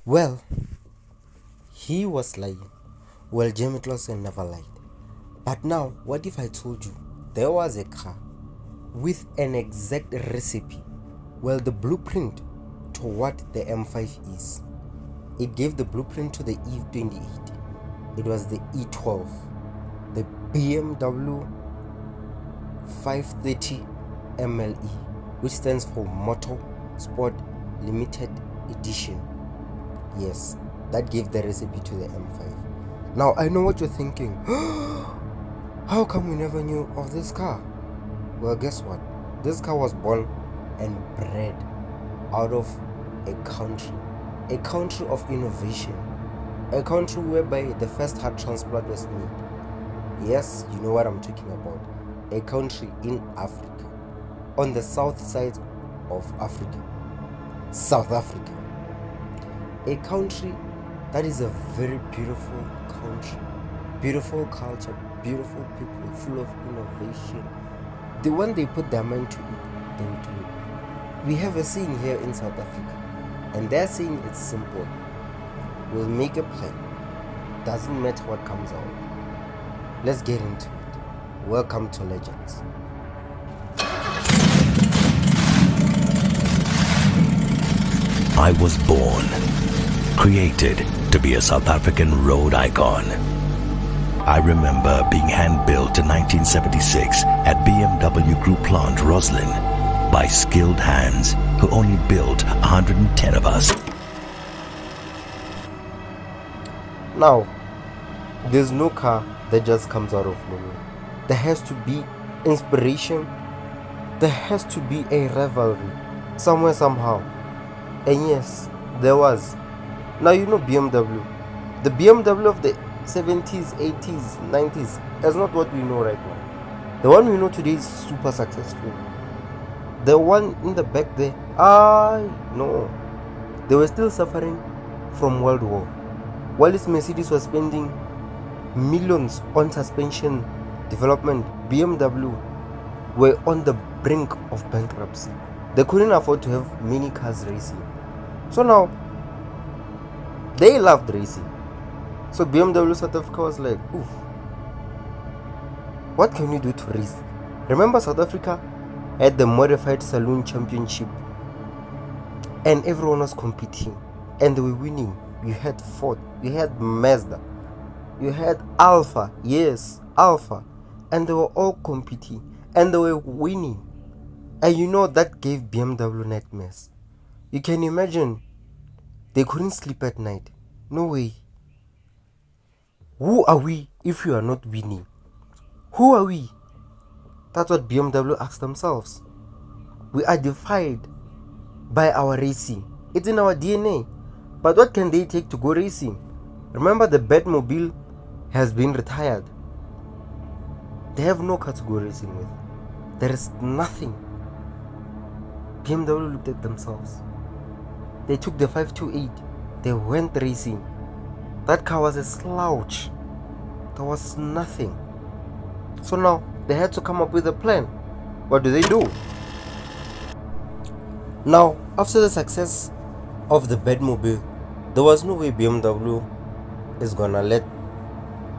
Well, he was lying. Well, Jamie Clausen never lied. But now, what if I told you there was a car with an exact recipe? Well, the blueprint to what the M5 is. It gave the blueprint to the E28. It was the E12, the BMW 530 MLE, which stands for Motor Sport Limited Edition. Yes, that gave the recipe to the M5. Now I know what you're thinking. How come we never knew of this car? Well, guess what? This car was born and bred out of a country of innovation, a country whereby the first heart transplant was made. Yes, you know what I'm talking about. A country in Africa, on the south side of Africa, South Africa. A country that is a very beautiful country, beautiful culture, beautiful people, full of innovation. The one they put their mind to it, they will do it. We have a saying here in South Africa, and they're saying it's simple. We'll make a plan. Doesn't matter what comes out. Let's get into it. Welcome to Legends. I was born, created to be a South African road icon. I remember being hand-built in 1976 at BMW Group plant Roslyn by skilled hands who only built 110 of us. Now, there's no car that just comes out of nowhere. There has to be inspiration. There has to be a rivalry somewhere, somehow. And yes, there was. Now you know BMW. The BMW of the 70s, 80s, 90s is not what we know right now. The one we know today is super successful. The one in the back there, no. They were still suffering from World War. While this Mercedes was spending millions on suspension development, BMW were on the brink of bankruptcy. They couldn't afford to have many cars racing. So now, they loved racing. So BMW South Africa was like, oof, what can we do to race? Remember, South Africa had the Modified Saloon Championship, and everyone was competing, and they were winning. You had Ford, you had Mazda, you had Alpha, yes, Alpha, and they were all competing, and they were winning. And you know that gave BMW nightmares. You can imagine, they couldn't sleep at night. No way. Who are we if we are not winning? Who are we? That's what BMW asked themselves. We are defied by our racing. It's in our DNA. But what can they take to go racing? Remember, the Batmobile has been retired. They have no car to go racing with. There is nothing. BMW looked at themselves. They took the 528. They went racing. That car was a slouch. There was nothing. So now they had to come up with a plan. What do? Now, after the success of the Batmobile, there was no way BMW is gonna let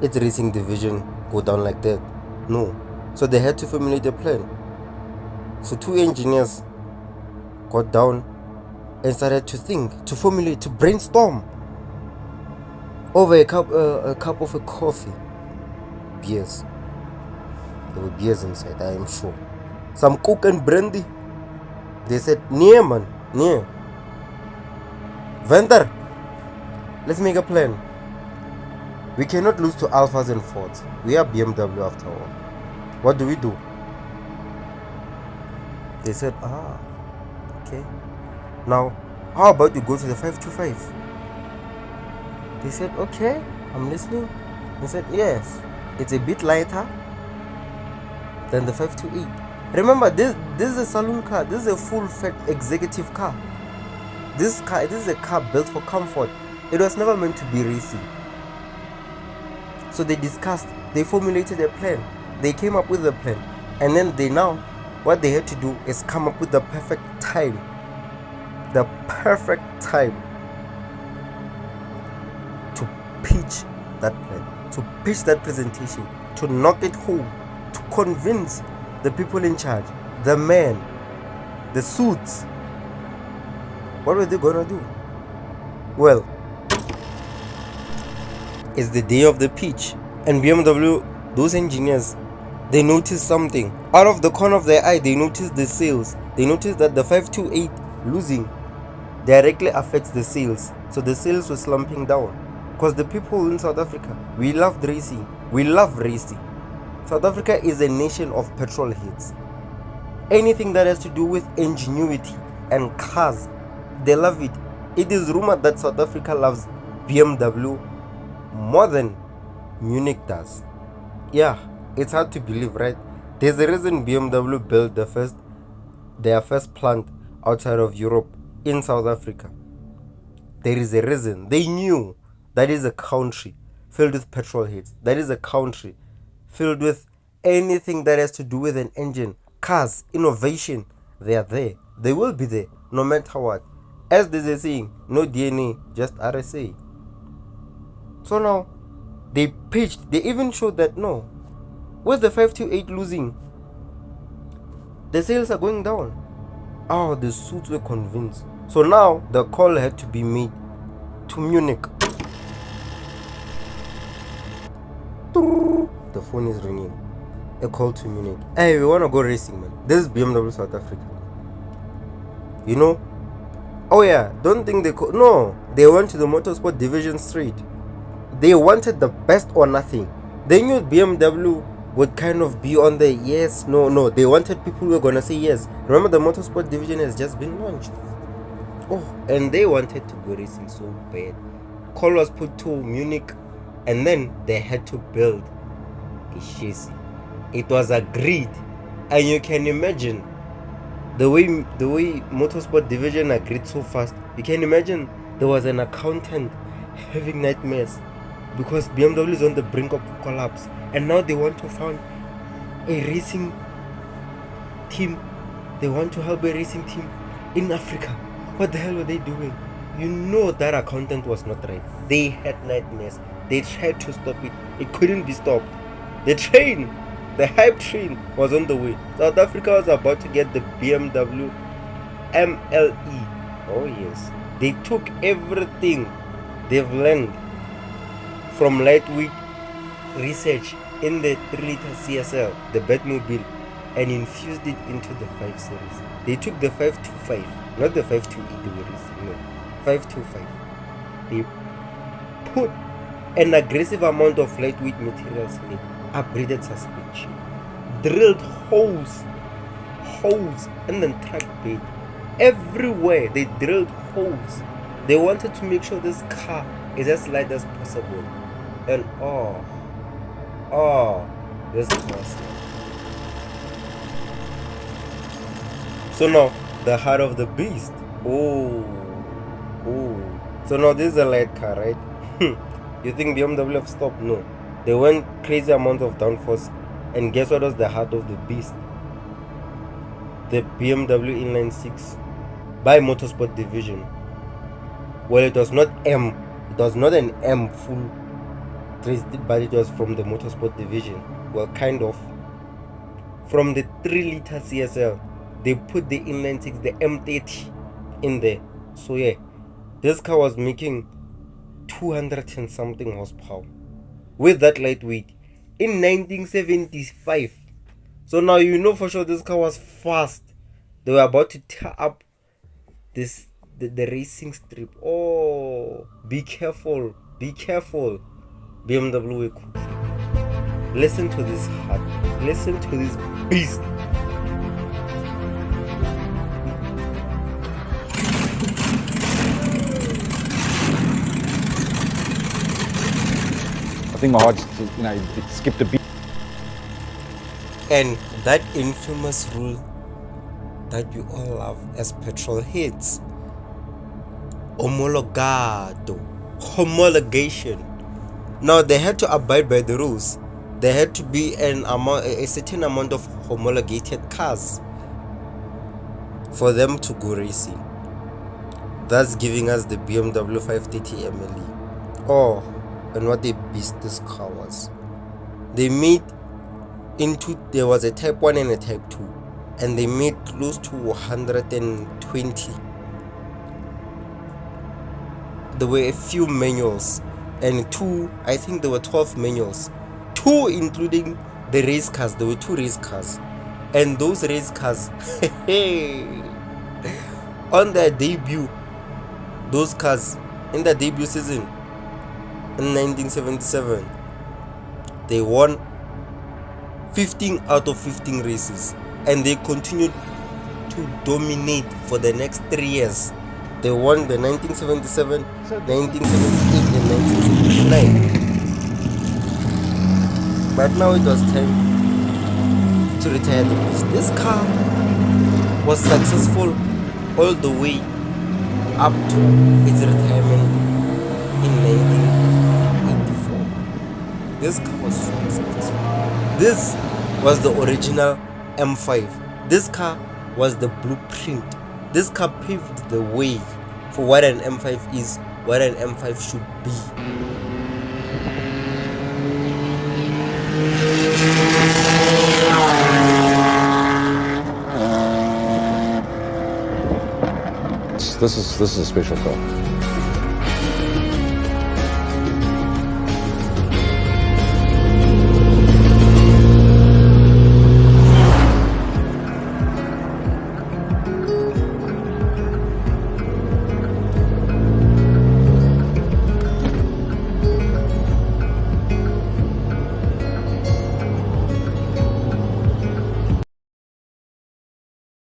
its racing division go down like that. No. So they had to formulate a plan. So two engineers got down and started to think, to formulate, to brainstorm over a cup of a coffee. Beers. There were beers inside, I am sure. Some Coke and brandy. They said, "Nee man, nee. Venter, let's make a plan. We cannot lose to Alphas and Fords. We are BMW after all. What do we do?" They said, okay. Now, how about you go to the 525? They said, okay, I'm listening. They said, yes, it's a bit lighter than the 528. Remember, this is a saloon car. This is a full-fat executive car. This is a car built for comfort. It was never meant to be racing. So they discussed, they formulated a plan. They came up with a plan. And then what they had to do is come up with the perfect time. The perfect time pitch that plan, to pitch that presentation, to knock it home, to convince the people in charge, the men, the suits. What were they gonna do? Well, it's the day of the pitch, and BMW, those engineers, they noticed something. Out of the corner of their eye, they noticed the sales. They noticed that the 528 losing directly affects the sales. So the sales were slumping down. Because the people in South Africa, we loved racing. We love racing. South Africa is a nation of petrol heads. Anything that has to do with ingenuity and cars, they love it. It is rumored that South Africa loves BMW more than Munich does. Yeah, it's hard to believe, right? There's a reason BMW built their first plant outside of Europe in South Africa. There is a reason. They knew that is a country filled with petrol heads. That is a country filled with anything that has to do with an engine, cars, innovation. They are there. They will be there no matter what. As there's a saying, no DNA, just RSA. So now, they pitched, they even showed that no, with the 528 losing, the sales are going down. Oh, the suits were convinced. So now, the call had to be made to Munich. The phone is ringing. A call to Munich. Hey, we want to go racing, man. This is BMW South Africa. You know? Oh yeah, don't think no, they went to the motorsport division straight. They wanted the best or nothing. They knew BMW would kind of be on the yes, no. They wanted people who were gonna say yes. Remember, the motorsport division has just been launched. Oh, and they wanted to go racing so bad. Call was put to Munich, and then they had to build a chassis. It was agreed, and you can imagine the way motorsport division agreed so fast. You can imagine there was an accountant having nightmares because BMW is on the brink of collapse, and now they want to found a racing team. They want to help a racing team in Africa. What the hell were they doing? You know that accountant was not right. They had nightmares. They tried to stop it. It couldn't be stopped. The hype train was on the way. South Africa was about to get the BMW MLE. Oh yes. They took everything they've learned from lightweight research in the 3-liter CSL, the Batmobile, and infused it into the 5 Series. They took the 525, not the 528 they were racing, no, 525. They put an aggressive amount of lightweight materials in it, upgraded suspension, drilled holes, and then track bed. Everywhere they drilled holes. They wanted to make sure this car is as light as possible. And this car. So now, the heart of the beast. Oh. So now this is a light car, right? You think BMW have stopped? No. They went crazy amount of downforce, and guess what was the heart of the beast? The BMW Inline 6 by Motorsport Division. Well, it was not M. It was not an M full, but it was from the Motorsport Division. Well, kind of. From the 3-liter CSL, they put the Inline 6, the M30, in there. So yeah, this car was making 200 and something horsepower with that lightweight in 1975. So now you know for sure this car was fast. They were about to tear up the racing strip. Oh, be careful, BMW were cooking. Listen to this heart, listen to this beast. I think my heart just, it skipped a beat. And that infamous rule that we all love as petrol heads, homologation. Now they had to abide by the rules. There had to be a certain amount of homologated cars for them to go racing. That's giving us the BMW 530 MLE. Oh, and what a beast this car was. They made there was a type 1 and a type 2, and they made close to 120. There were a few manuals, and I think there were 12 manuals, 2 including the race cars. There were 2 race cars, and those race cars on their debut, those cars in their debut season in 1977, they won 15 out of 15 races, and they continued to dominate for the next 3 years. They won the 1977, 1978 and 1979. But now it was time to retire the beast. This car was successful all the way up to its retirement in 1984. This car was super successful. This was the original M5. This car was the blueprint. This car paved the way for what an M5 is, what an M5 should be. This is a special car.